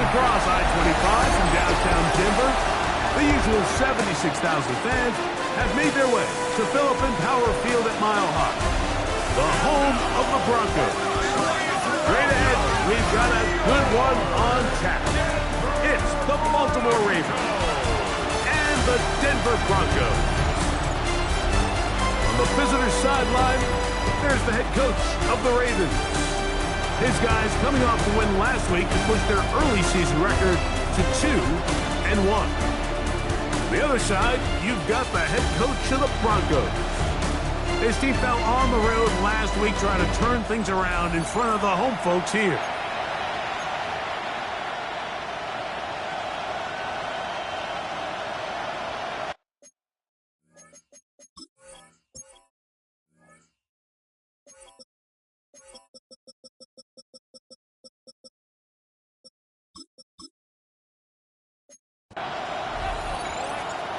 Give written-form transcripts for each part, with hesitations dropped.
across I-25 from downtown Denver, the usual 76,000 fans have made their way to Phillips Power Field at Mile High, the home of the Broncos. Straight ahead, we've got a good one on tap. It's the Baltimore Ravens and the Denver Broncos. On the visitor's sideline, there's the head coach of the Ravens. His guys coming off the win last week to push their early season record to 2-1. On the other side, you've got the head coach of the Broncos. His team fell on the road last week trying to turn things around in front of the home folks here.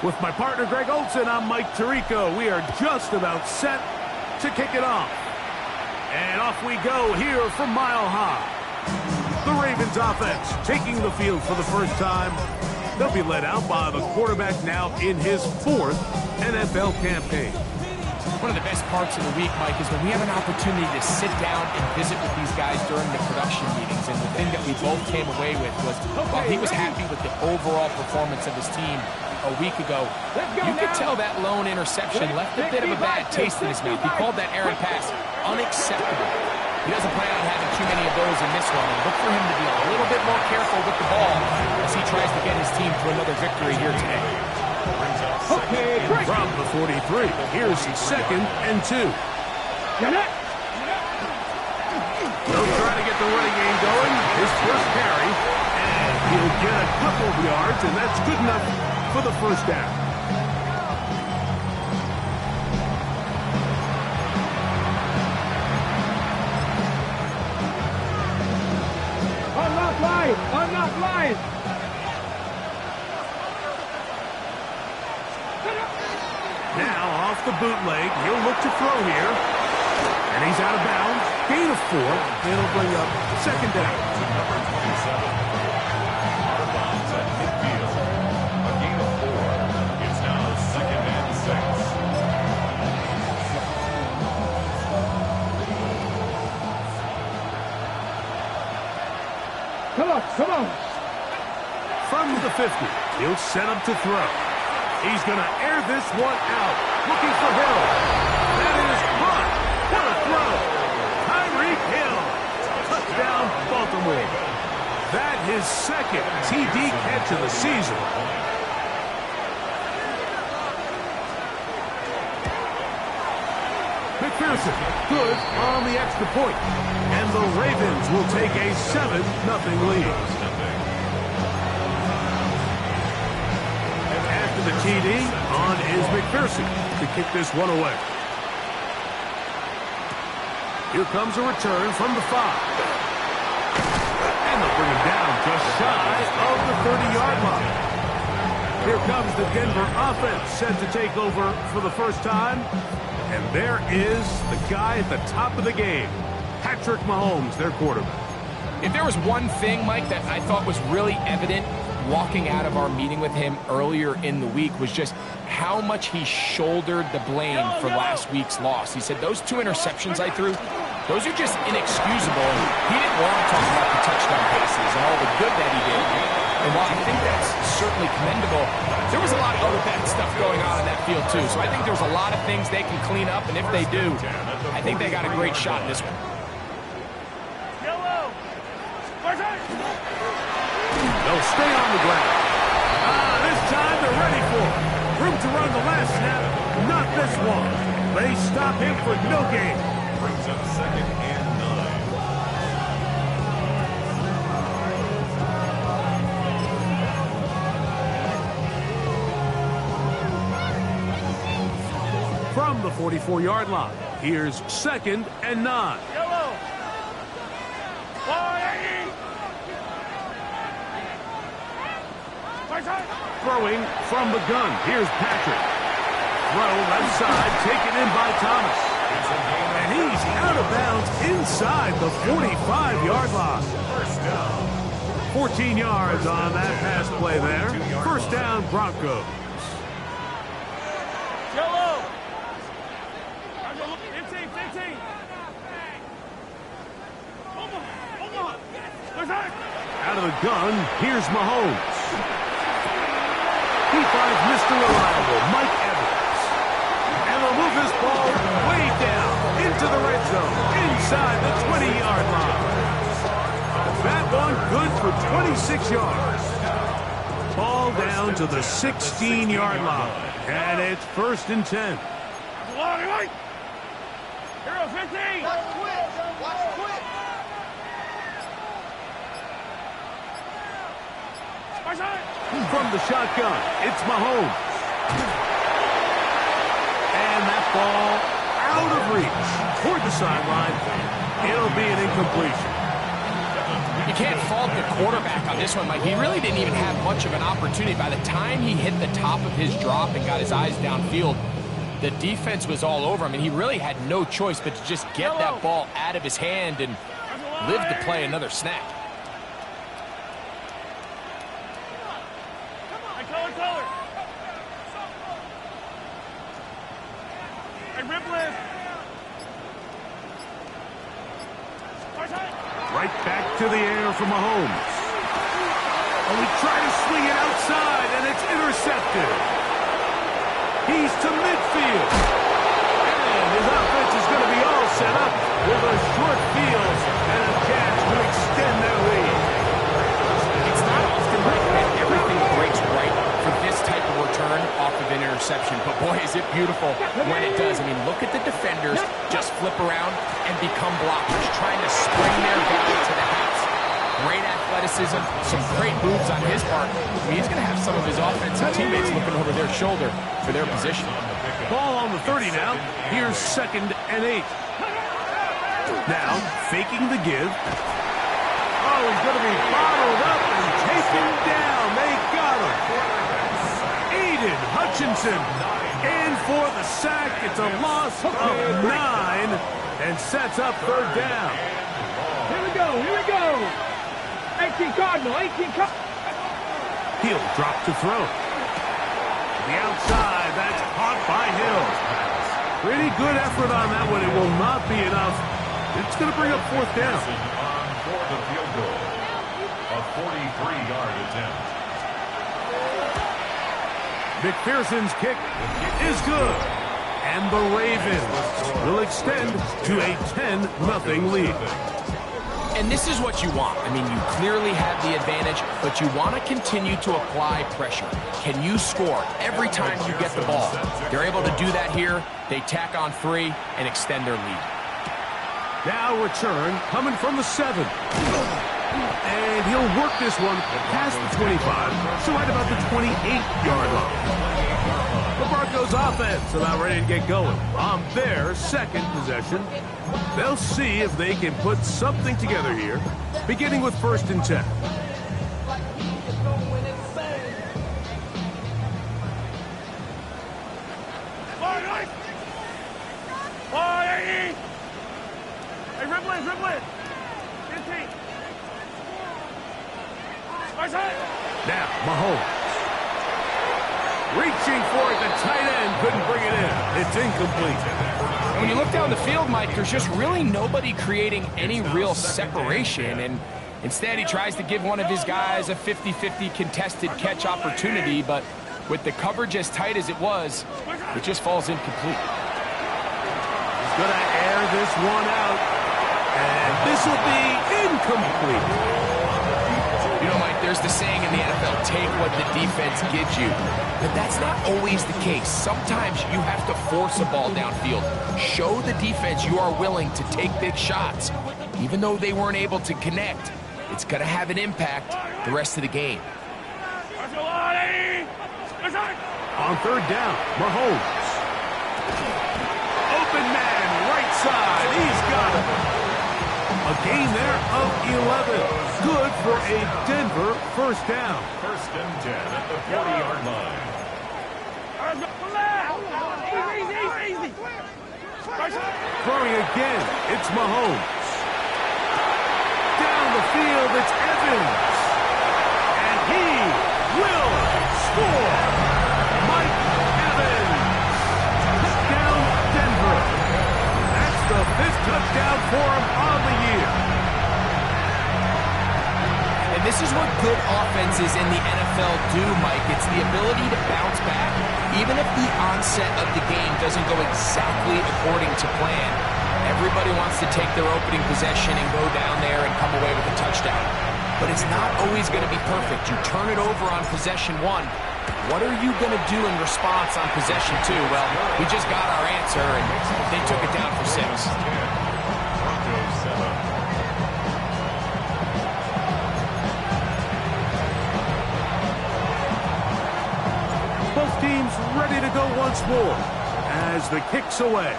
With my partner, Greg Olson, I'm Mike Tirico. We are just about set to kick it off. And off we go here from Mile High. The Ravens offense taking the field for the first time. They'll be led out by the quarterback now in his 4th NFL campaign. One of the best parts of the week, Mike, is when we have an opportunity to sit down and visit with these guys during the production meetings. And the thing that we both came away with was, while he was happy with the overall performance of his team a week ago, you could tell that lone interception left a bit of a bad taste in his mouth. He called that errant pass unacceptable. He doesn't plan on having too many of those in this one. And look for him to be a little bit more careful with the ball as he tries to get his team to another victory here today. Okay, from the 43, here's 2nd and 2. They'll try to get the running game going. His first carry, and he'll get a couple of yards, and that's good enough for the first down. Unlock line! Unlock line! Now off the bootleg, he'll look to throw here. And he's out of bounds. Gain of 4. It'll bring up 2nd down. Number 27. Out of bounds at midfield. A gain of 4. It's now 2nd and 6. Come on, come on! From the 50, he'll set up to throw. He's going to air this one out. Looking for Hill. That is caught. What a throw. Tyreek Hill. Touchdown, Baltimore. That his 2nd TD catch of the season. McPherson, good on the extra point. And the Ravens will take a 7-0 lead. The TD on is McPherson to kick this one away. Here comes a return from the 5. And they'll bring him down just shy of the 30-yard line. Here comes the Denver offense set to take over for the first time. And there is the guy at the top of the game, Patrick Mahomes, their quarterback. If there was one thing, Mike, that I thought was really evident walking out of our meeting with him earlier in the week was just how much he shouldered the blame for last week's loss. He said, those 2 interceptions I threw, those are just inexcusable. And he didn't want to talk about the touchdown passes and all the good that he did. And while I think that's certainly commendable, there was a lot of other bad stuff going on in that field too. So I think there's a lot of things they can clean up, and if they do, I think they got a great shot in this one. They'll stay on the ground. This time they're ready for it. Room to run the last snap. Not this one. They stop him for no gain. Brings up 2nd and 9. From the 44-yard line, here's 2nd and 9. Throwing from the gun. Here's Patrick. Throw left side, taken in by Thomas. And he's out of bounds inside the 45-yard line. First down. 14 yards on that pass play there. First down, Broncos. Yellow. 15, 15. Out of the gun, here's Mahomes. He finds Mr. Reliable, Mike Evans. And they'll move this ball way down into the red zone, inside the 20-yard line. That one good for 26 yards. Ball down to the 16-yard line. And it's first and 10. Hero 15. Watch quick. From the shotgun, it's Mahomes. And that ball out of reach toward the sideline. It'll be an incompletion. You can't fault the quarterback on this one, Mike. He really didn't even have much of an opportunity. By the time he hit the top of his drop and got his eyes downfield, the defense was all over him, and he really had no choice but to just get that ball out of his hand and live to play another snap. Color. Hey, Ripley. Right back to the air for Mahomes. Oh, he tried to swing it outside, and it's intercepted. He's to midfield. And his offense is going to be all set up with a short field and a catch to extend their lead. It's not often like that everything breaks right for this type of return off of an interception. But boy, is it beautiful when it does. I mean, look at the defenders just flip around and become blockers, trying to spring their guy to the house. Great athleticism, some great moves on his part. I mean, he's going to have some of his offensive teammates looking over their shoulder for their position. Ball on the 30 now. Here's 2nd and 8. Now, faking the give. Oh, he's going to be bottled up and taken down. They got him. Aiden Hutchinson in for the sack. It's a loss of 9 and sets up 3rd down. Here we go. 18 Cardinal, 18 Cardinal. He'll drop to throw. The outside, that's caught by Hill. Pretty good effort on that one. It will not be enough. It's going to bring up 4th down. For the field goal, a 43-yard attempt. McPherson's kick is good. And the Ravens will extend to a 10-0 lead. And this is what you want. I mean, you clearly have the advantage, but you want to continue to apply pressure. Can you score every time you get the ball? They're able to do that here. They tack on 3 and extend their lead. Now return coming from the 7. And he'll work this one past the 25, so right about the 28-yard line. The Broncos offense about ready to get going on their 2nd possession. They'll see if they can put something together here, beginning with 1st and 10. Hey, Ripley. 15. Now, Mahomes. Reaching for it, the tight end couldn't bring it in. It's incomplete. And when you look down the field, Mike, there's just really nobody creating any real separation. And instead, he tries to give one of his guys a 50-50 contested catch opportunity. But with the coverage as tight as it was, it just falls incomplete. He's going to air this one out. And this will be incomplete. You know, Mike, there's the saying in the NFL, take what the defense gives you. But that's not always the case. Sometimes you have to force a ball downfield. Show the defense you are willing to take big shots. Even though they weren't able to connect, it's going to have an impact the rest of the game. On 3rd down, Mahomes. Open man, right side. He's got it. A gain there of 11. Good for a Denver 1st down. 1st and 10 at the 40-yard line. Easy. Throwing again, it's Mahomes. Down the field, it's Evans. 4. Mike Evans. Touchdown, Denver. That's the 5th touchdown for him on the year. And this is what good offenses in the NFL do, Mike. It's the ability to bounce back, even if the onset of the game doesn't go exactly according to plan. Everybody wants to take their opening possession and go down there and come away with a touchdown. But it's not always going to be perfect. You turn it over on possession 1. What are you going to do in response on possession 2? Well, we just got our answer, and they took it down for 6. Both teams ready to go once more as the kick's away.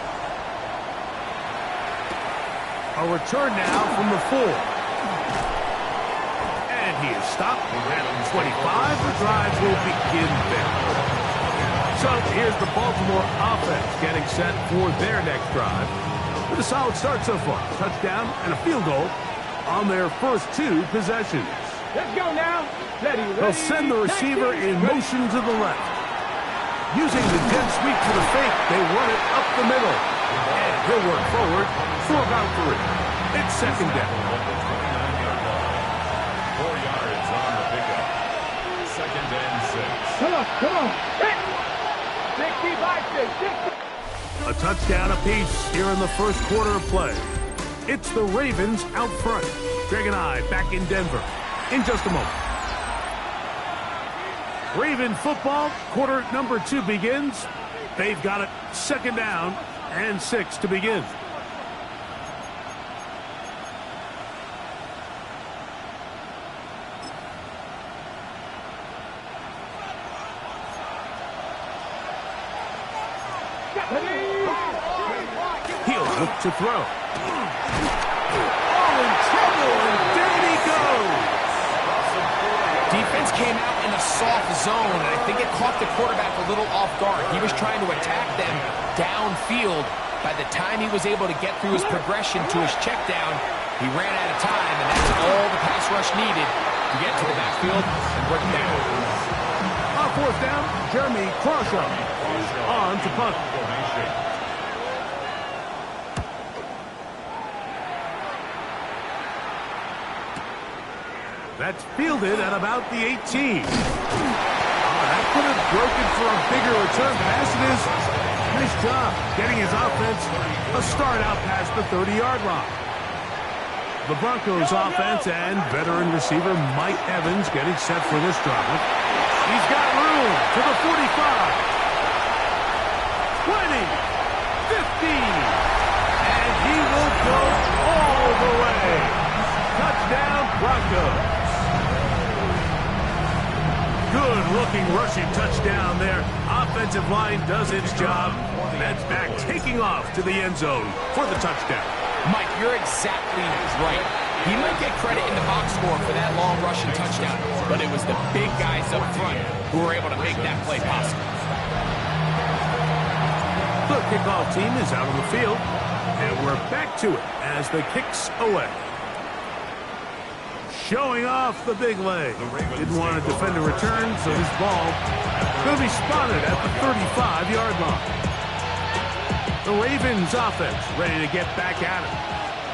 A return now from the 4. And he is stopped at 25. The drive will begin there. So here's the Baltimore offense getting set for their next drive. With a solid start so far. Touchdown and a field goal on their first 2 possessions. Let's go now. Ready. They'll send the receiver in motion to the left. Using the jet sweep to the fake, they run it up the middle. And he'll work forward for about 3. It's second down. 4 yards on the pickup. Second and 6. Come on. 60. A touchdown apiece here in the first quarter of play. It's the Ravens out front. Greg and I back in Denver in just a moment. Raven football, quarter number 2 begins. They've got it second down and 6 to begin. He'll look to throw. Oh, in trouble, and down he goes. Defense came out in a soft zone, and I think it caught the quarterback a little off guard. He was trying to attack them downfield. By the time he was able to get through his progression to his check down, he ran out of time, and that's all the pass rush needed to get to the backfield and bring it down. On 4th down, Jeremy Crawshaw on to punt. That's fielded at about the 18. That could have broken for a bigger return pass. It is. Nice job getting his offense a start out past the 30-yard line. The Broncos offense and veteran receiver Mike Evans getting set for this drive. He's got room to the 45. 20. 15. And he will go all the way. Touchdown, Broncos. Good-looking rushing touchdown there. Offensive line does its job. That's back taking off to the end zone for the touchdown. Mike, you're exactly right. He might get credit in the box score for that long rushing touchdown, but it was the big guys up front who were able to make that play possible. The kickoff team is out on the field, and we're back to it as the kick's away. Showing off the big leg. Didn't want to defend a return, so this ball going to be spotted at the 35-yard line. The Ravens offense ready to get back at it.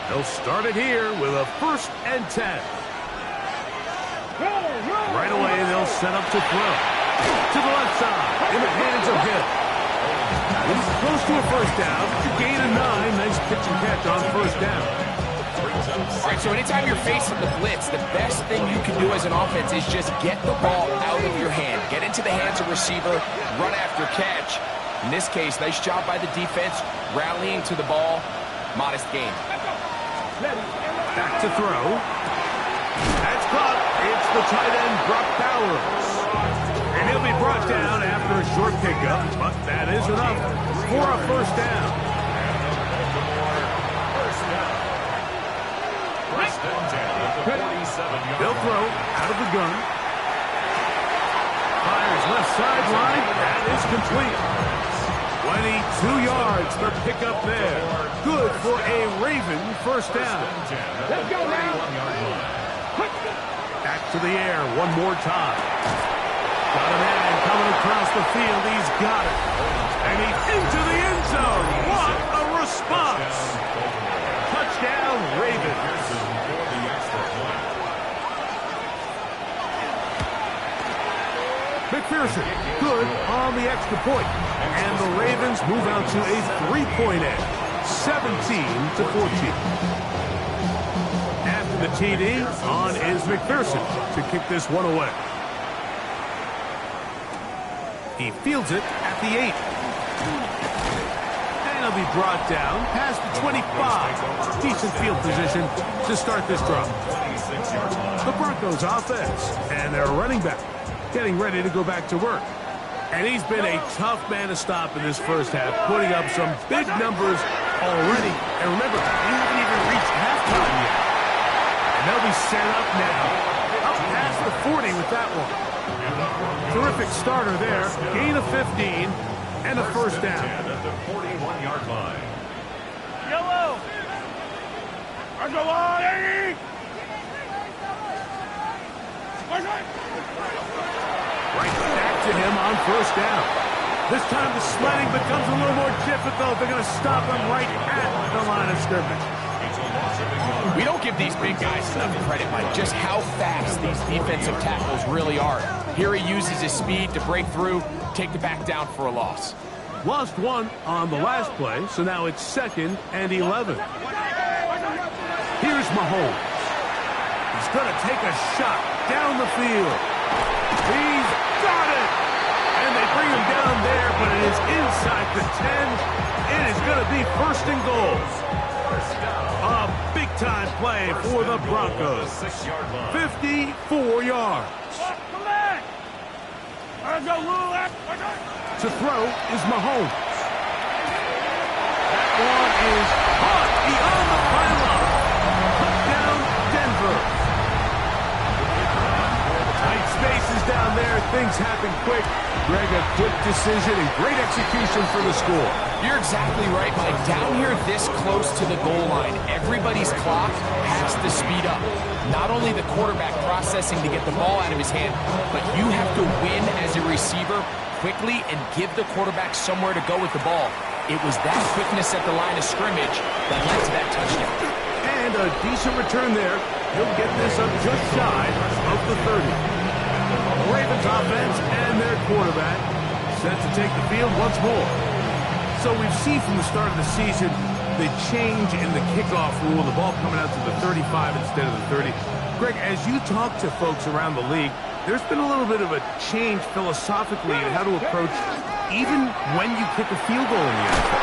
They'll start it here with a 1st and 10. Right away, they'll set up to throw. To the left side, in the hands of Hill. This is close to a 1st down. To gain a 9. Nice pitch and catch on 1st down. All right, so anytime you're facing the blitz, the best thing you can do as an offense is just get the ball out of your hand. Get into the hands of receiver, run after catch. In this case, nice job by the defense, rallying to the ball. Modest gain. Back to throw. That's caught. It's the tight end, Brock Bowers. And he'll be brought down after a short pickup, but that is enough for a 1st down. They'll throw out of the gun. Fires left sideline. That is complete. 22 yards for pickup there. Good for a Raven 1st down. Let's go now. Back to the air one more time. Got a man coming across the field. He's got it. And he's into the end zone. What a response. Touchdown, Ravens. McPherson, good on the extra point. And the Ravens move out to a 3-point edge, 17-14. After the TD, on is McPherson to kick this one away. He fields it at the 8. And he'll be brought down past the 25. Decent field position to start this drive. The Broncos offense and their running back getting ready to go back to work. And he's been a tough man to stop in this first half, putting up some big numbers already. And remember, we haven't even reached halftime yet. And they'll be set up now, up past the 40 with that one. Terrific starter there. Gain of 15 and a first down. At the 41-yard line. Yellow. Let's go on, Eddie. Right back to him on first down. This time the sledding becomes a little more difficult. They're going to stop him right at the line of scrimmage. We don't give these big guys enough credit, Mike, just how fast these defensive tackles really are. Here he uses his speed to break through, take the back down for a loss. Lost one on the last play, so now it's 2nd and 11. Here's Mahomes. He's going to take a shot down the field. He's got it! And they bring him down there, but it is inside the 10. It is going to be 1st and goal. A big-time play for the Broncos. 54 yards. To throw is Mahomes. That one is caught beyond the pylon. Touchdown, Denver. Tight spaces down there. Things happen quick. Greg, a quick decision and great execution for the score. You're exactly right, Mike. Down here this close to the goal line, everybody's clock has to speed up. Not only the quarterback processing to get the ball out of his hand, but you have to win as a receiver quickly and give the quarterback somewhere to go with the ball. It was that quickness at the line of scrimmage that led to that touchdown. And a decent return there. He'll get this up just shy of the 30. The Ravens offense and their quarterback set to take the field once more. So we've seen from the start of the season the change in the kickoff rule, the ball coming out to the 35 instead of the 30. Greg, as you talk to folks around the league, there's been a little bit of a change philosophically in how to approach even when you kick a field goal in the NFL.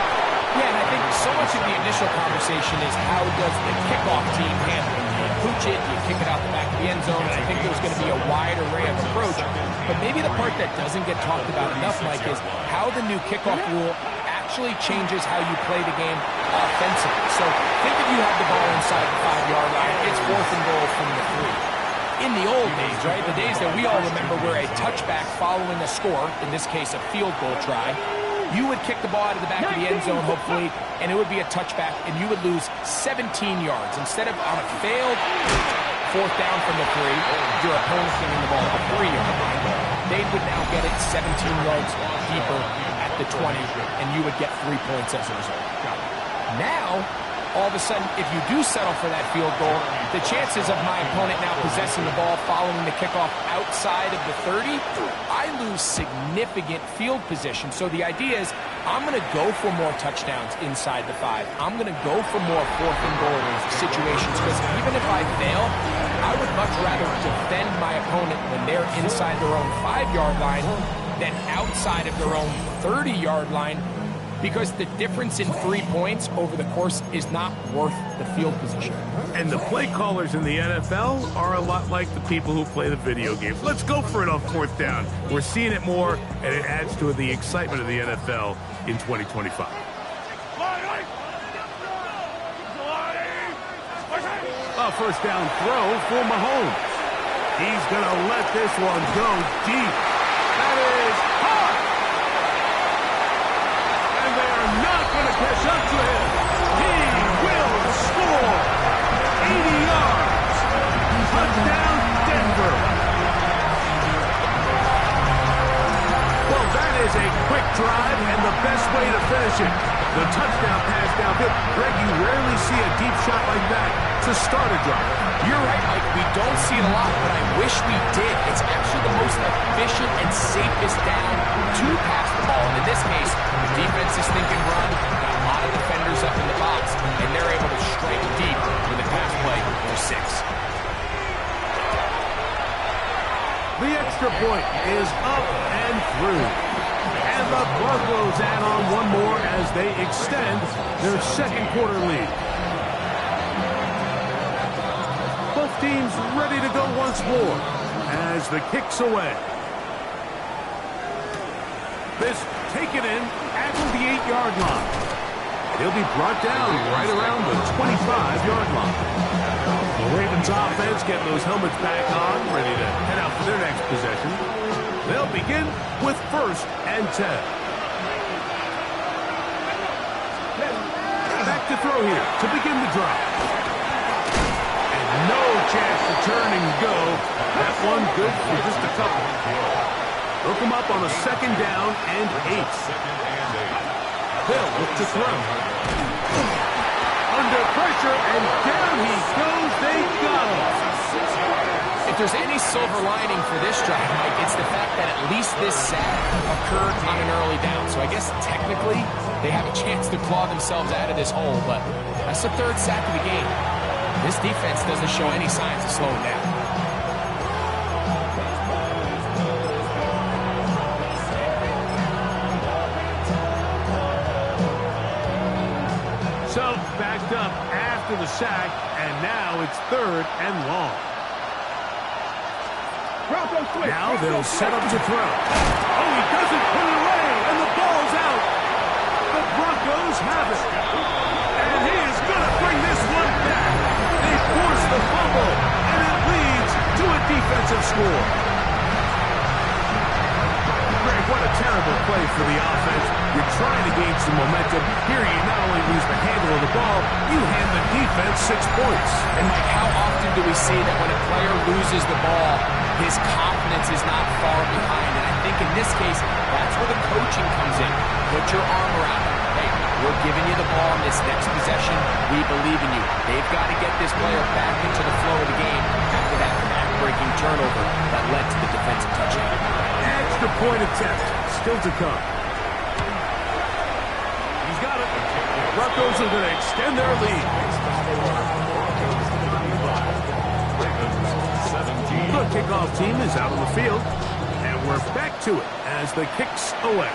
Yeah, and I think so much of the initial conversation is how does the kickoff team handle it? You pooch it, you kick it out the back of the end zone, and I think there's going to be a wide array of approach. But maybe the part that doesn't get talked about enough, Mike, is how the new kickoff rule actually changes how you play the game offensively. So think if you have the ball inside the 5-yard line, it's 4th and goal from the 3. In the old days, right, the days that we all remember were a touchback following a score, in this case a field goal try, you would kick the ball out of the back of the end zone, hopefully, and it would be a touchback, and you would lose 17 yards. Instead of on a failed 4th down from the 3, your opponent getting the ball at the 3-yard line, they would now get it 17 yards deeper at the 20, and you would get 3 points as a result. Now, all of a sudden, if you do settle for that field goal, the chances of my opponent now possessing the ball following the kickoff outside of the 30, I lose significant field position. So the idea is I'm going to go for more touchdowns inside the 5. I'm going to go for more 4th and goal situations because even if I fail, I would much rather defend my opponent when they're inside their own 5-yard line than outside of their own 30-yard line, because the difference in 3 points over the course is not worth the field position. And the play callers in the NFL are a lot like the people who play the video games. Let's go for it on 4th down. We're seeing it more, and it adds to the excitement of the NFL in 2025. A 1st down throw for Mahomes. He's going to let this one go deep. That is hot. And they are not going to catch up to him. He will score. 80 yards. Touchdown, Denver. The touchdown pass downfield. Greg, you rarely see a deep shot like that to start a drive. You're right, Mike. We don't see it a lot, but I wish we did. It's actually the most efficient and safest down to pass the ball. And in this case, the defense is thinking run, got a lot of defenders up in the box, and they're able to strike deep with a pass play for 6. The extra point is up and through. And the Broncos add on one more as they extend their second quarter lead. Both teams ready to go once more as the kick's away. This taken in at the 8-yard line. He'll be brought down right around the 25-yard line. The Ravens offense getting those helmets back on, ready to head out for their next possession. They'll begin with 1st and 10. Back to throw here to begin the drive. And no chance to turn and go. That one good for just a couple. Hook him up on a 2nd down and 8. Hill look to throw. Under pressure, and down he goes. They got him. If there's any silver lining for this drive, Mike, it's the fact that at least this sack occurred on an early down. So I guess technically they have a chance to claw themselves out of this hole, but that's the 3rd sack of the game. This defense doesn't show any signs of slowing down. So, backed up after the sack, and now it's 3rd and long. Now they'll set up to throw. Oh, he doesn't put it away, and the ball's out. The Broncos have it. And he is going to bring this one back. They force the fumble, and it leads to a defensive score. Greg, what a terrible play for the offense. You're trying to gain some momentum. Here you not only lose the handle of the ball, you hand the defense 6 points. And Mike, how often do we see that when a player loses the ball, his confidence is not far behind? And I think in this case, that's where the coaching comes in. Put your arm around him. Hey, we're giving you the ball in this next possession. We believe in you. They've got to get this player back into the flow of the game after that back-breaking turnover that led to the defensive touchdown. Extra point attempt still to come. He's got it. The Broncos are going to extend their lead. The kickoff team is out on the field, and we're back to it as the kick's away.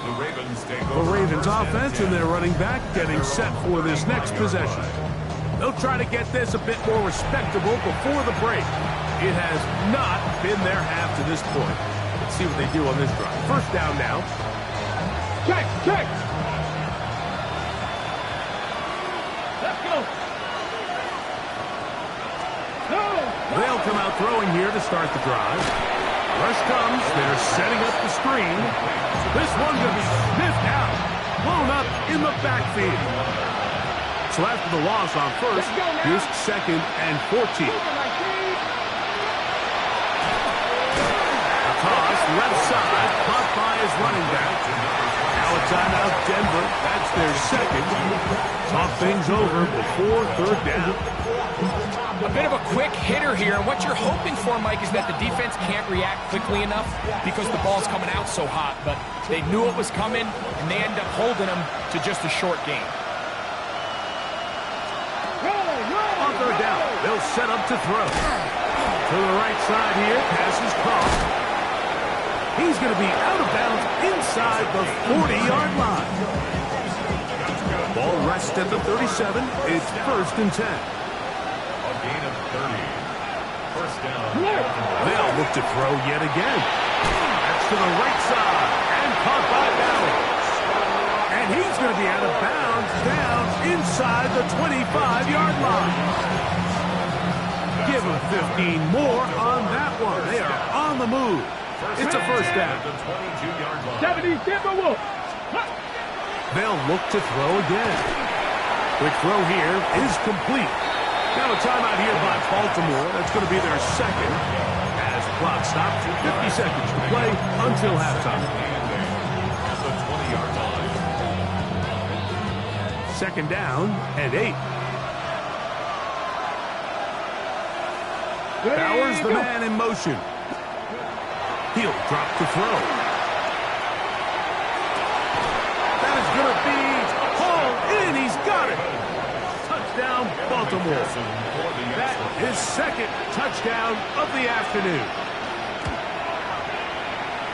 The Ravens offense and their running back getting set for this next possession. They'll try to get this a bit more respectable before the break. It has not been their half to this point. Let's see what they do on this drive. 1st down now. Check. Let's go. No. They'll come out throwing here to start the drive. Rush comes. They're setting up the screen. This one going to be sniffed out. Blown up in the backfield. So after the loss on 1st, here's 2nd and 14. A toss left side, caught by his running back. Now a timeout, Denver. That's their 2nd. Talk things over before 3rd down. A bit of a quick hitter here, and what you're hoping for, Mike, is that the defense can't react quickly enough because the ball's coming out so hot, but they knew it was coming, and they end up holding them to just a short game. He'll set up to throw. To the right side here. Pass is caught. He's going to be out of bounds inside the 40-yard line. Ball rests at the 37. It's 1st and 10. A gain of 30. First down. They'll look to throw yet again. That's to the right side and caught by Ballard. And he's going to be out of bounds down inside the 25-yard line. Give him 15 more on that one. They are on the move. It's a first down. 70 Timberwolves. They'll look to throw again. Quick throw here is complete. Now a timeout here by Baltimore. That's going to be their second. As the clock stops, 50 seconds to play until halftime. At the 20-yard line. Second down and 8. Bowers the man in motion. He'll drop to throw. That is going to be hauled in. He's got it. Touchdown, Baltimore. That is second touchdown of the afternoon.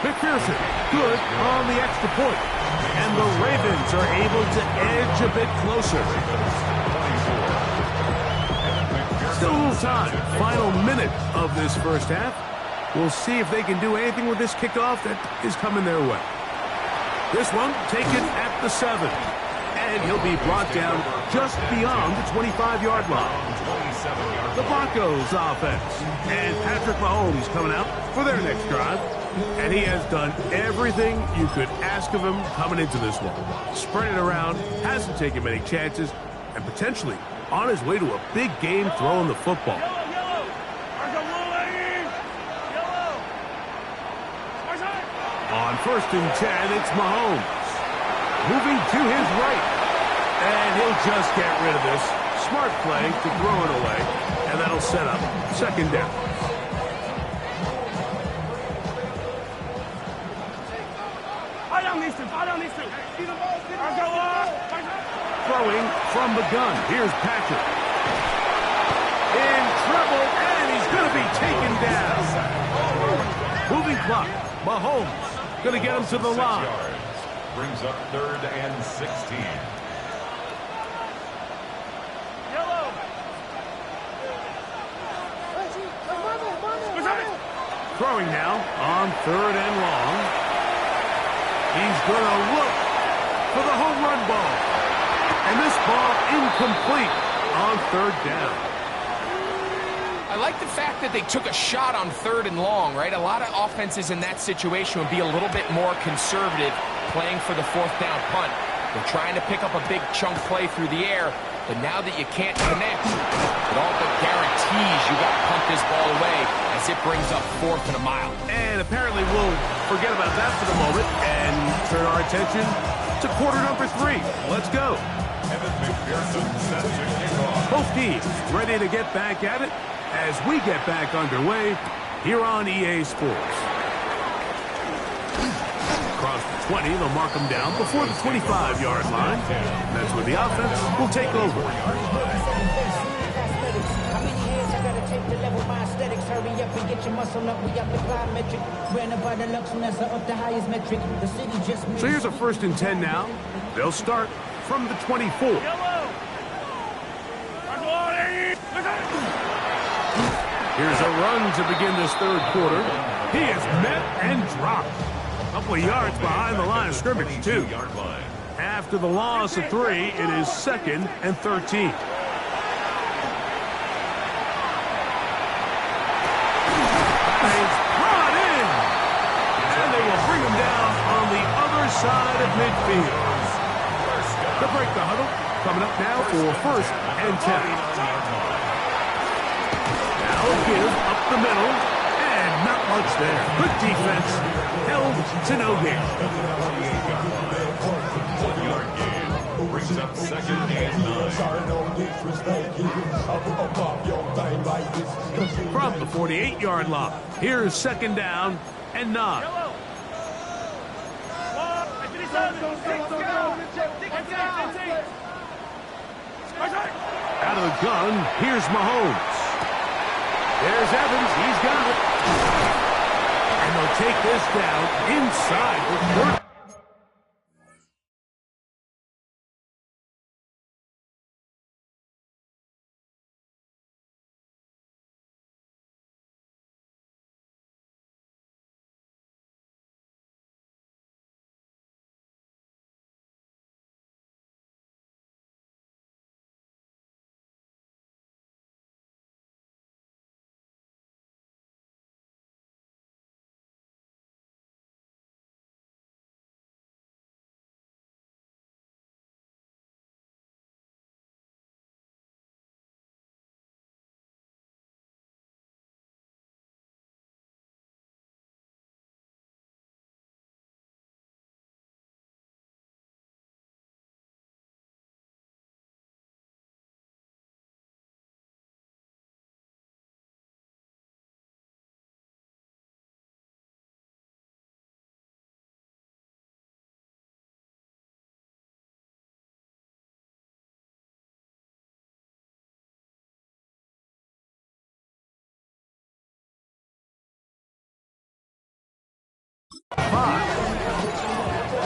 McPherson, good on the extra point. And the Ravens are able to edge a bit closer. Still a little time. Final minute of this first half. We'll see if they can do anything with this kickoff that is coming their way. This one taken at the 7. And he'll be brought down just beyond the 25-yard line. The Broncos offense. And Patrick Mahomes coming out for their next drive. And he has done everything you could ask of him coming into this one. Spread it around, hasn't taken many chances, and potentially on his way to a big game throwing the football. On 1st and 10, it's Mahomes. Moving to his right. And he'll just get rid of this. Smart play to throw it away. And that'll set up second down. Throwing from the gun. Here's Patrick. In trouble, and he's going to be taken down. Moving clock. Mahomes going to get him to the line. Brings up 3rd and 16. Throwing now on 3rd and long. He's going to look for the home run ball. And this ball incomplete on 3rd down. I like the fact that they took a shot on 3rd and long, right? A lot of offenses in that situation would be a little bit more conservative playing for the 4th down punt. They're trying to pick up a big chunk play through the air, but now that you can't connect, it all but guarantees you got to punt this ball away as it brings up 4th and a mile. And apparently we'll forget about that for the moment and turn our attention to quarter number 3. Let's go. Both teams ready to get back at it as we get back underway here on EA Sports. Across the 20, they'll mark them down before the 25-yard line. That's where the offense will take over. So here's a 1st and 10 now. They'll start from the 24. Here's a run to begin this 3rd quarter. He is met and dropped. A couple of yards behind the line of scrimmage, too. After the loss of 3, it is 2nd and 13. It's brought in. And they will bring him down on the other side of midfield. To break the huddle, coming up now for 1st and 10. Give up the middle, and not much there. Good defense, held to no gain. 1-yard gain brings up 2nd and 9. From the 48-yard line, here's 2nd down and 9. Out of the gun, here's Mahomes. There's Evans. He's got it. And they'll take this down inside the 30.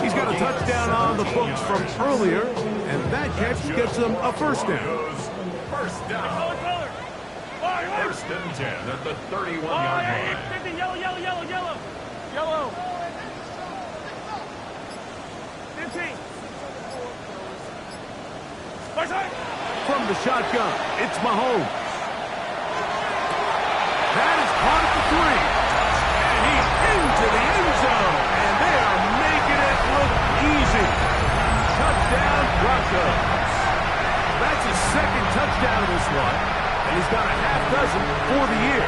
He's got a touchdown on the books from earlier, and that catch gets him a first down. First down. First and 10 at the 31-yard line. 50, yellow, yellow, yellow, yellow. Yellow. 15. From the shotgun, it's Mahomes. That is caught at the 3. And he's into the end zone. And they are making it look easy. Touchdown, Broncos. That's his second touchdown of this one. And he's got a half dozen for the year.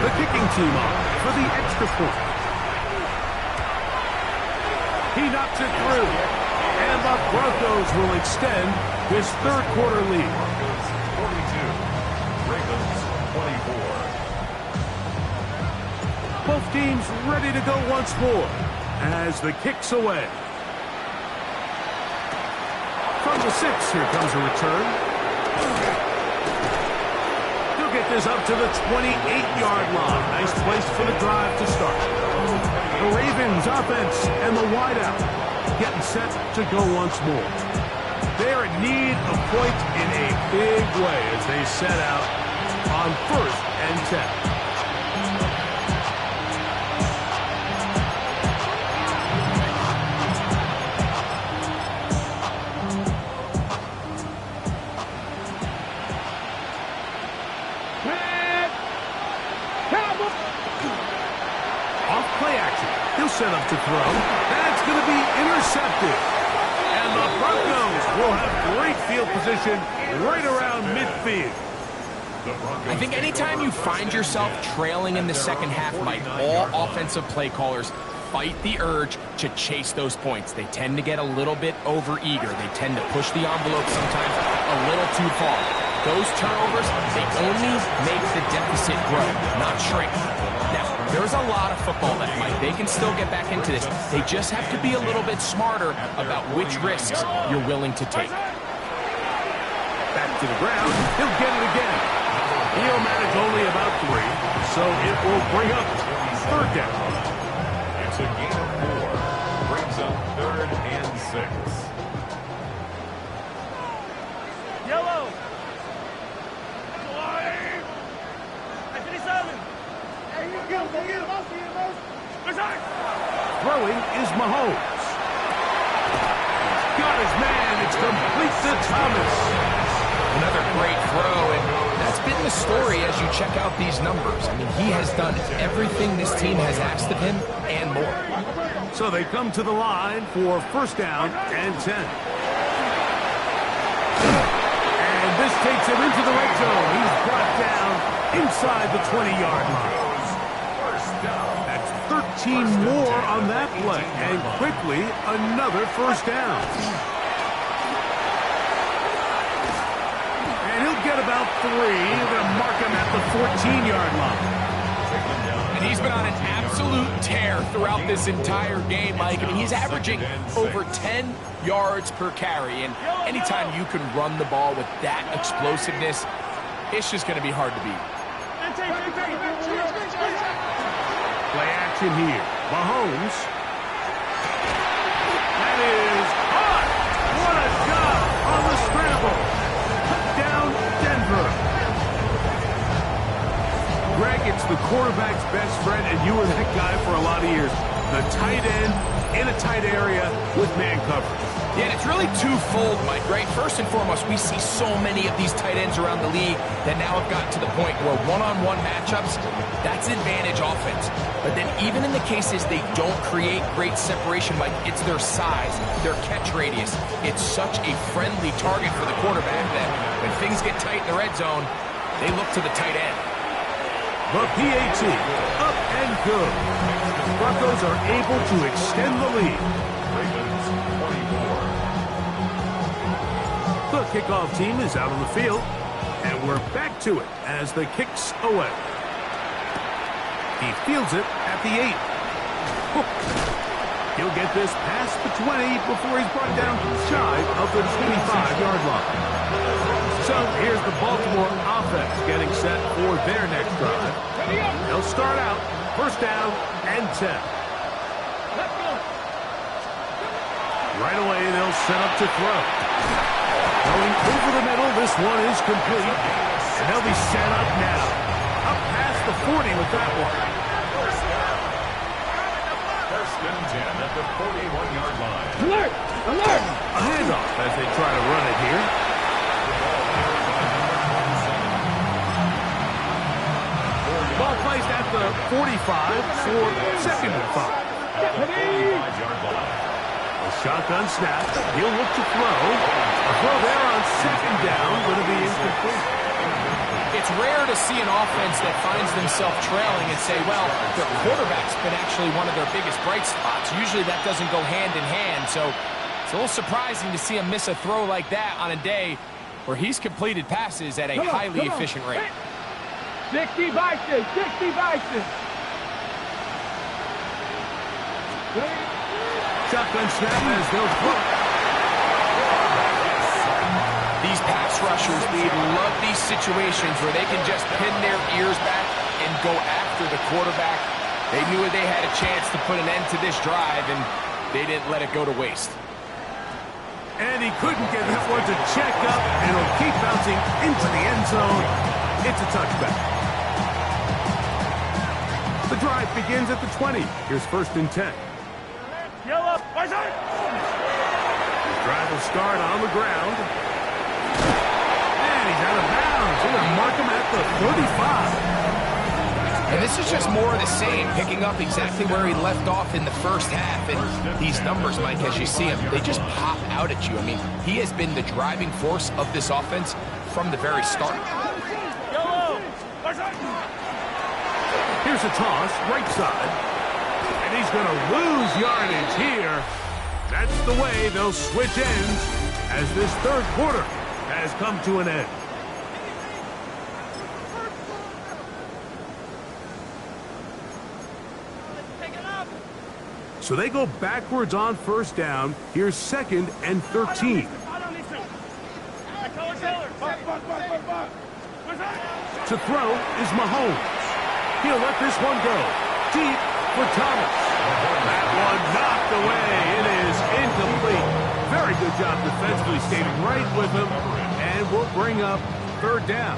The kicking team on for the extra point. He knocks it through. And the Broncos will extend this third quarter lead. Broncos 42, Ravens 24. Both teams ready to go once more as the kick's away. From the 6, here comes a return. He'll get this up to the 28-yard line. Nice place for the drive to start. The Ravens offense and the wideout getting set to go once more. They're in need of points in a big way as they set out on 1st and 10. Set up to throw. That's going to be intercepted. And the Broncos will have great field position right around midfield. I think anytime you find yourself trailing in the second half, Mike, all offensive play callers fight the urge to chase those points. They tend to get a little bit overeager. They tend to push the envelope sometimes a little too far. Those turnovers, they only make the deficit grow, not shrink. Now, there's a lot of football left, Mike. They can still get back into this. They just have to be a little bit smarter about which risks you're willing to take. Back to the ground. He'll get it again. He'll manage only about 3, so it will bring up 3rd down. It's a gain of 4. Brings up 3rd and 6. Yellow. 57. Throwing is Mahomes. Got his man. It's complete to Thomas. Another great throw, and that's been the story as you check out these numbers. I mean, he has done everything this team has asked of him and more. So they come to the line for 1st down and 10. And this takes him into the red zone. He's brought down inside the 20-yard line. That's 13 more on that play. And quickly, another 1st down. And he'll get about 3. They're going to mark him at the 14-yard line. And he He's been on an absolute tear throughout this entire game, Mike. I mean, he's averaging over 10 yards per carry, and anytime you can run the ball with that explosiveness, it's just going to be hard to beat. Play action here. Mahomes. That is hot. What a job on the scramble. Touchdown, Denver. Greg, it's the quarterback's best friend, and you were that guy for a lot of years. The tight end in a tight area with man coverage. Yeah, and it's really twofold, Mike, right? First and foremost, we see so many of these tight ends around the league that now have gotten to the point where one-on-one matchups, that's advantage offense. But then even in the cases they don't create great separation, Mike, it's their size, their catch radius. It's such a friendly target for the quarterback that when things get tight in the red zone, they look to the tight end. The PAT, up and good. Broncos are able to extend the lead. Ravens 24. The kickoff team is out on the field, and we're back to it as the kick's away. He fields it at the 8. He'll get this past the 20 before he's brought down shy of the 25-yard line. So here's the Baltimore offense getting set for their next drive. They'll start out first down and 10. Right away, they'll set up to throw. Going over the middle, this one is complete. And they'll be set up now. Up past the 40 with that one. First and 10 at the 41-yard line. Alert! Alert! A handoff as they try to run it here. Ball placed at the 45 for second and 5. A shotgun snap. He'll look to throw. A throw there on second down. Going to be incomplete. It's rare to see an offense that finds themselves trailing and say, well, their quarterback's been actually one of their biggest bright spots. Usually that doesn't go hand in hand, so it's a little surprising to see him miss a throw like that on a day where he's completed passes at a highly efficient rate. 60 Vikings! 60 Vikings! Shotgun snap as they'll throw. These pass rushers, they love these situations where they can just pin their ears back and go after the quarterback. They knew they had a chance to put an end to this drive, and they didn't let it go to waste. And he couldn't get that one to check up, and it'll keep bouncing into the end zone. It's a touchback. The drive begins at the 20. Here's first and 10. Yellow! The drive will start on the ground. And he's out of bounds. They're going to mark him at the 35. And this is just more of the same, picking up exactly where he left off in the first half. And these numbers, Mike, as you see them, they just pop out at you. I mean, he has been the driving force of this offense from the very start. Here's a toss, right side. And he's going to lose yardage here. That's the way they'll switch ends as this third quarter has come to an end. So they go backwards on first down. Here's second and 13. To throw is Mahomes. He'll let this one go. Deep for Thomas. That one knocked away. It is incomplete. Very good job defensively, staying right with him. And we'll bring up third down.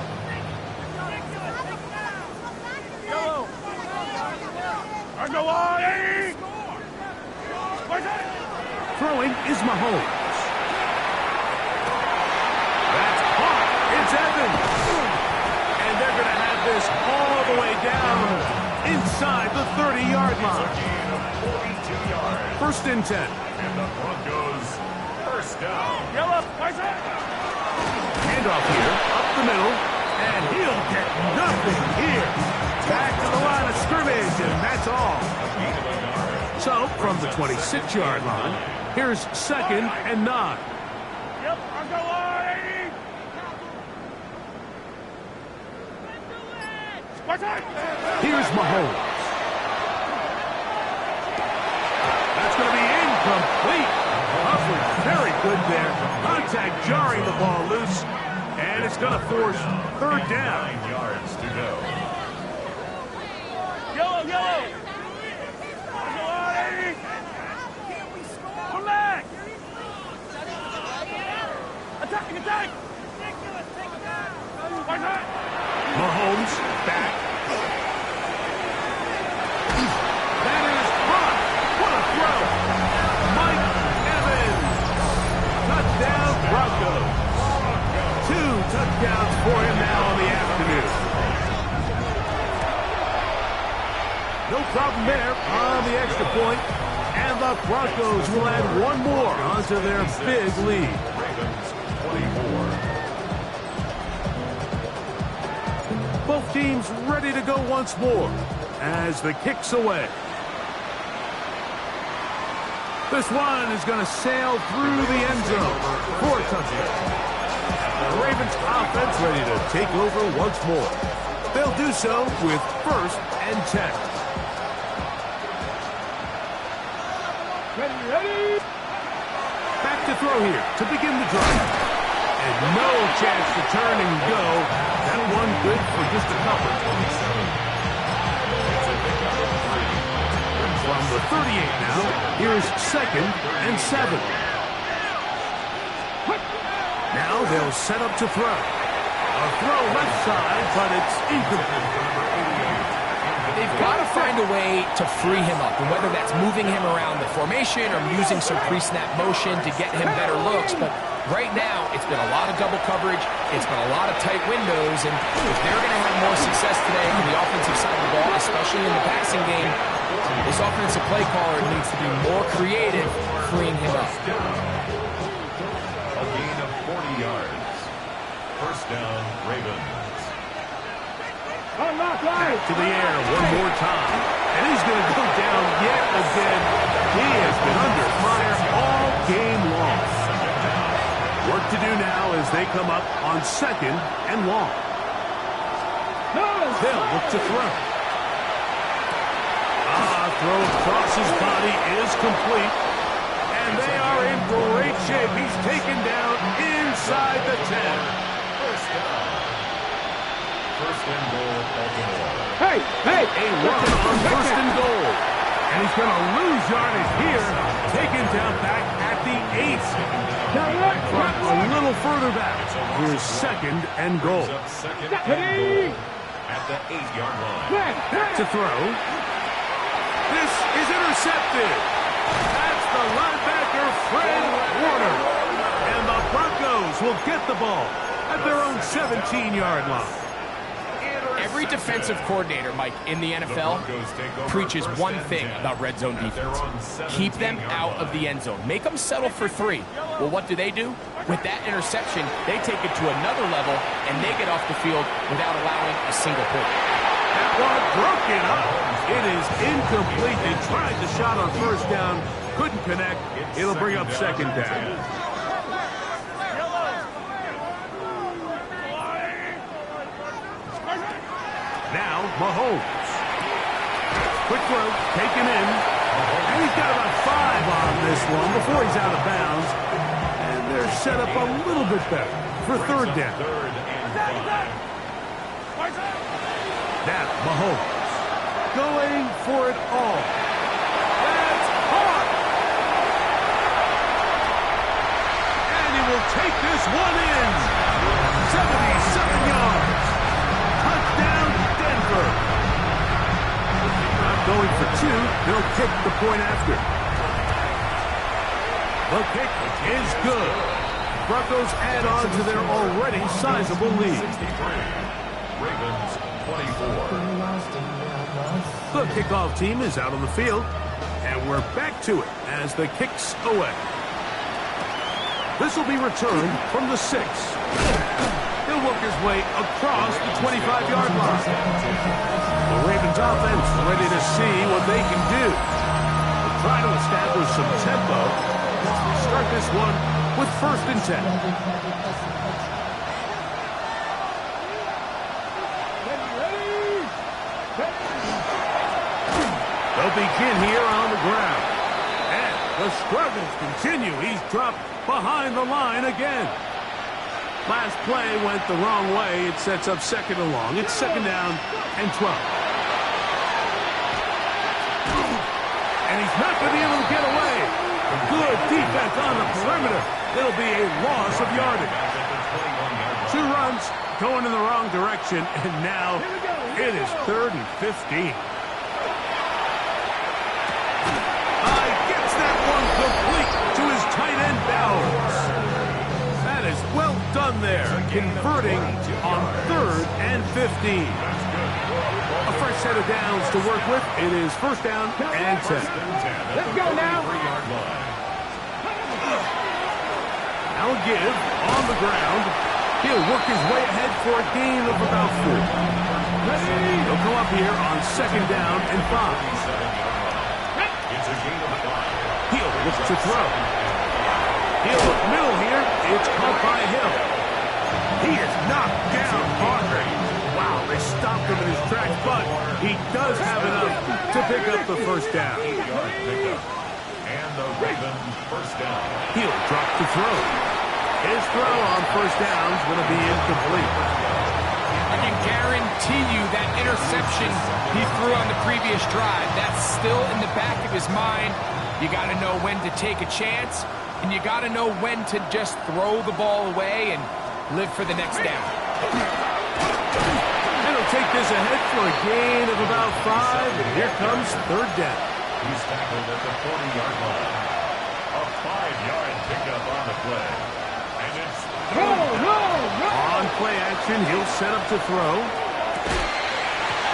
Throwing is Mahomes. That's caught. It's Evans. And they're going to have this all the way down inside the 30-yard line. First and 10. And the Broncos first down. Handoff here, up the middle, and he'll get nothing here. Back to the line of scrimmage, and that's all. So, from the 26-yard line, here's second and 9. Here's Mahomes. good there. Contact jarring the ball loose, and it's going to force third down. 9 yards to go. Yellow, yellow. Come back. Attacking, attack. Mahomes back. That is caught. What a throw. Mike Evans. Touchdown Broncos. 2 touchdowns for him now on the afternoon. No problem there on the extra point. And the Broncos will add one more onto their big lead. Ravens 24. Both teams ready to go once more as the kick's away. This one is going to sail through the end zone for a touchdown. The Ravens offense ready to take over once more. They'll do so with 1st and 10. Ready. Back to throw here to begin the drive. And no chance to turn and go. That one good for just a couple. From the 38 now, here's 2nd and 7. Now they'll set up to throw. A throw left side, but it's incomplete. They've got to find a way to free him up, and whether that's moving him around the formation or using some pre-snap motion to get him better looks. But right now, it's been a lot of double coverage. It's been a lot of tight windows, and if they're going to have more success today on the offensive side of the ball, especially in the passing game, this offensive play caller needs to be more creative, freeing him up. A gain of 40 yards. 1st down, Ravens. Back to the air one more time. And he's going to go down yet again. He has been under fire all game long. Work to do now as they come up on 2nd and long. They'll look to throw. Throw across his body is complete. And they are in great shape. He's taken down inside the 10. 1st down. 1st and goal, Baltimore. Hey. A run on 1st and goal. And he's going to lose yardage here. Taken down back at the 8. From a little further back. Here's 2nd and goal. Up 2nd and goal at the 8-yard line. Back to throw. This is intercepted. That's the linebacker, Fred Warner. And the Broncos will get the ball at their own 17-yard line. Every defensive coordinator, Mike, in the NFL preaches one thing about red zone defense. Keep them out of the end zone. Make them settle for 3. Well, what do? With that interception, they take it to another level, and they get off the field without allowing a single point. That one broken up. It is incomplete. They tried the shot on 1st down. Couldn't connect. It'll bring up 2nd down. Now, Mahomes. Quick throw, taken in. And he's got about 5 on this one before he's out of bounds. And they're set up a little bit better for 3rd down. Now, Mahomes going for it all. That's caught. And he will take this one in. 77 yards. Touchdown, Denver. Not going for 2. They'll kick the point after. The kick is good. Broncos add on to their already sizable lead. Ravens 24. The kickoff team is out on the field, and we're back to it as the kick's away. This will be returned from the 6. He'll work his way across the 25-yard line. The Ravens offense ready to see what they can do. They'll try to establish some tempo as we start this one with 1st and 10. They'll begin here on the ground. And The struggles continue. He's dropped behind the line again. Last play went the wrong way. It sets up second and long. It's second down and 12. And he's not going to be able to get away. Good defense on the perimeter. It'll be a loss of yardage. 2 runs going in the wrong direction, and now it is 3rd and 15. Gets that one complete to his tight end Bowers. That is well done there, converting on 3rd and 15. A fresh set of downs to work with. It is first down and 10. Let's go now. Now a give on the ground. He'll work his way ahead for a gain of about 4. He'll come up here on second down and 5. He'll look to throw. He'll look middle here. It's caught by Hill. He is knocked down hard. Wow, they stopped him in his tracks, but he does have enough to pick up the first down. And the Ravens first down. He'll drop to throw. His throw on first down is going to be incomplete. I can guarantee you that interception he threw on the previous drive, that's still in the back of his mind. You got to know when to take a chance, and you got to know when to just throw the ball away and live for the next down. And he'll take this ahead for a gain of about 5, and here comes third down. He's tackled at the 40-yard line. A 5-yard pickup on the play. And it's on play action, he'll set up to throw.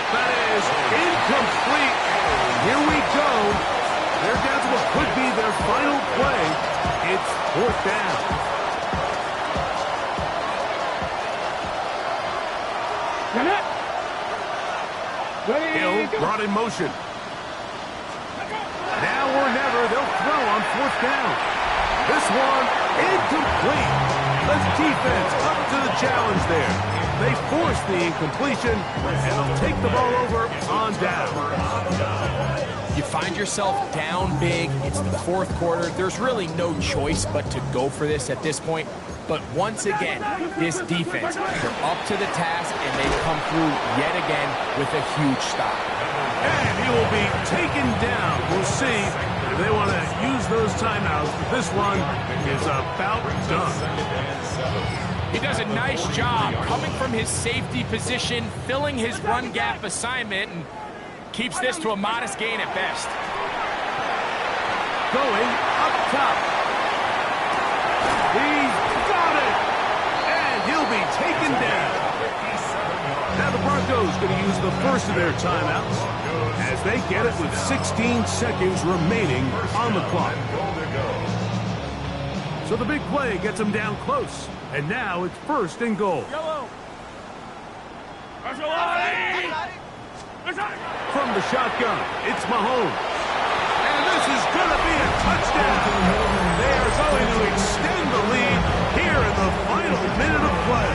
That is incomplete. Here we go. They're down to what could be their final play. It's fourth down. Hill brought in motion. Now or never, they'll throw on fourth down. This one, incomplete. The defense up to the challenge there. They force the incompletion, and they'll take the ball over on down. You find yourself down big. It's the fourth quarter. There's really no choice but to go for this at this point. But once again, this defense, they're up to the task, and they come through yet again with a huge stop. And he will be taken down. We'll see if they want to use those timeouts. This one is about done. He does a nice job coming from his safety position, filling his run gap assignment, and keeps this to a modest gain at best. Going up top. He's got it. And he'll be taken down. Now the Broncos going to use the first of their timeouts as they get it with 16 seconds remaining on the clock. So the big play gets them down close. And now it's first and goal. From the shotgun, it's Mahomes. And this is going to be a touchdown. They are going to extend the lead here in the final minute of play.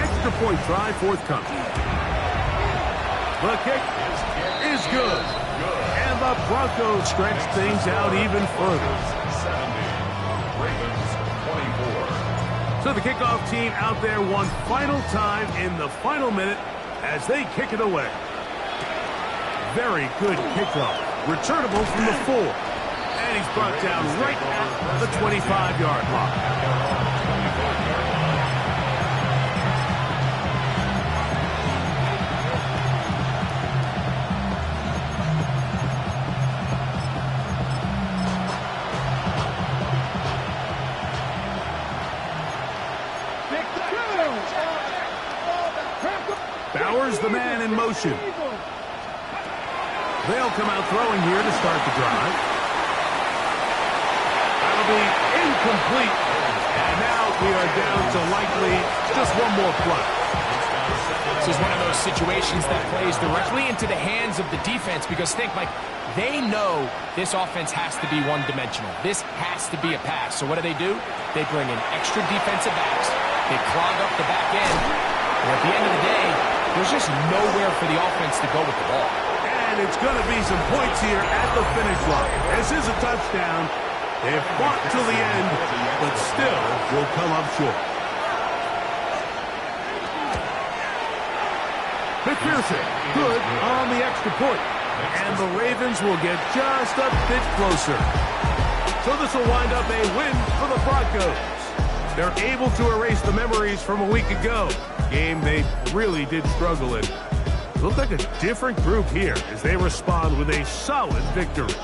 Extra point try forthcoming. The kick is good. And the Broncos stretch things out even further. 70. Ravens 24. So the kickoff team out there one final time in the final minute as they kick it away. Very good kickoff. Returnable from the 4. And he's brought down right at the 25-yard line. Bowers, the man in motion. They'll come out throwing here to start the drive. That'll be incomplete. And now we are down to likely just one more play. This is one of those situations that plays directly into the hands of the defense because think, Mike, they know this offense has to be one-dimensional. This has to be a pass. So what do? They bring in extra defensive backs. They clog up the back end. And at the end of the day, there's just nowhere for the offense to go with the ball. And it's going to be some points here at the finish line. This is a touchdown. They have fought till the end, but still will come up short. McPherson, good on the extra point. And the Ravens will get just a bit closer. So this will wind up a win for the Broncos. They're able to erase the memories from a week ago. Game they really did struggle in. Look like a different group here as they respond with a solid victory.